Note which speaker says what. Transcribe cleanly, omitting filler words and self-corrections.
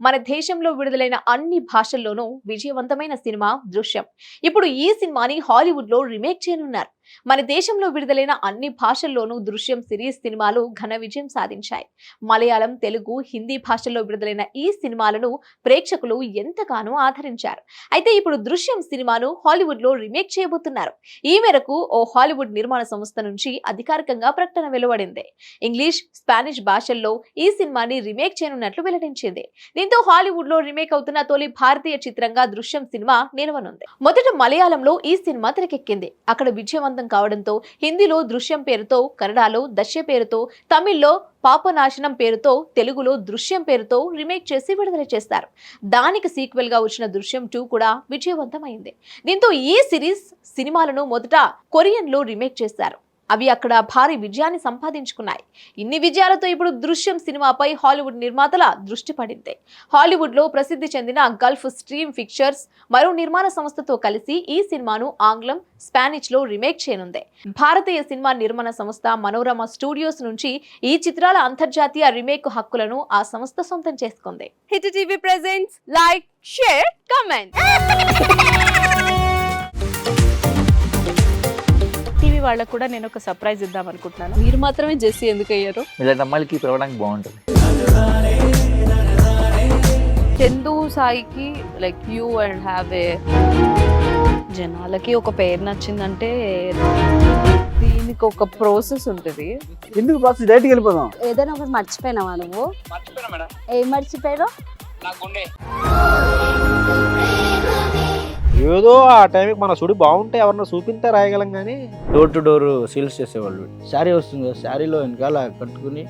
Speaker 1: మన దేశంలో విడుదలైన అన్ని భాషల్లోనూ విజయవంతమైన సినిమా దృశ్యం. ఇప్పుడు ఈ సినిమాని హాలీవుడ్ లో రీమేక్ చేయనున్నారు. మన దేశంలో విడుదలైన అన్ని భాషల్లోనూ దృశ్యం సిరీస్ సినిమాలు ఘన విజయం సాధించాయి. మలయాళం, తెలుగు, హిందీ భాషల్లో విడుదలైన ఈ సినిమాలను ప్రేక్షకులు ఎంతగానో ఆదరించారు. అయితే ఇప్పుడు దృశ్యం సినిమాను హాలీవుడ్ లో రీమేక్ చేయబోతున్నారు. ఈ మేరకు ఓ హాలీవుడ్ నిర్మాణ సంస్థ నుంచి అధికారికంగా ప్రకటన వెలువడింది. ఇంగ్లీష్, స్పానిష్ భాషల్లో ఈ సినిమాని రీమేక్ చేయనున్నట్లు వెల్లడించింది. దీంతో హాలీవుడ్ లో రీమేక్ అవుతున్న తొలి భారతీయ చిత్రంగా దృశ్యం సినిమా నిలవనుంది. మొదట మలయాళంలో ఈ సినిమా తెరకెక్కింది. అక్కడ విజయవంతం కావడంతో హిందీలో దృశ్యం పేరుతో, కన్నడలో దశ్య పేరుతో, తమిళ్లో పాపనాశనం పేరుతో, తెలుగులో దృశ్యం పేరుతో రీమేక్ చేసి విడుదల చేస్తారు. దానికి సీక్వెల్ గా వచ్చిన దృశ్యం 2 కూడా విజయవంతమైంది. దీంతో ఈ సిరీస్ సినిమాలను మొదట కొరియన్ లో రీమేక్ చేశారు. అవి అక్కడ భారీ విజయాన్ని సంపాదించుకున్నాయి. ఇన్ని విజయాలతో ఇప్పుడు దృశ్యం సినిమాపై హాలీవుడ్ నిర్మాతల దృష్టి పడింది. హాలీవుడ్ లో ప్రసిద్ధి చెందిన గల్ఫ్ స్ట్రీమ్ పిక్చర్స్ మరో నిర్మాణ సంస్థతో కలిసి ఈ సినిమాను ఆంగ్లం, స్పానిష్ లో రీమేక్ చేయనుంది. భారతీయ సినిమా నిర్మాణ సంస్థ మనోరమ స్టూడియోస్ నుంచి ఈ చిత్రాల అంతర్జాతీయ రీమేక్ హక్కులను ఆ సంస్థ సొంతం చేసుకుంది.
Speaker 2: Hit TV presents like, share, comment. TV వాళ్ళకు కూడా నేను ఒక సర్ప్రైజ్ ఇద్దాం అనుకుంటున్నాను. మీరు మాత్రమే జెస్సీ ఎందుకు అయ్యారు?
Speaker 3: ఇలాంటి అమ్మాయిలకి పిలవడానికి బాగుంటుంది.
Speaker 2: చందు సాయికి like you and have a జనాలకి ఒక పేరు నచ్చిందంటే దీనికి ఒక ప్రాసెస్ ఉంటుంది.
Speaker 4: ఎందుకు ప్రాసెస్ డైరెక్ట్‌గా వెళ్ళిపోదాం.
Speaker 5: ఏదైనా ఒకటి మర్చిపోయినావా నువ్వు?
Speaker 6: మర్చిపోయినా మేడం.
Speaker 5: ఏం మర్చిపోయావు?
Speaker 6: నా గుండె.
Speaker 4: ఏదో ఆ టైంకి మన సుడి బాగుంటే ఎవరన్నా చూపింటే రాయగలం కానీ
Speaker 7: డోర్ టు డోర్ సేల్స్ చేసేవాళ్ళు. శారీ వస్తుంది, శారీలో వెనకాల కట్టుకుని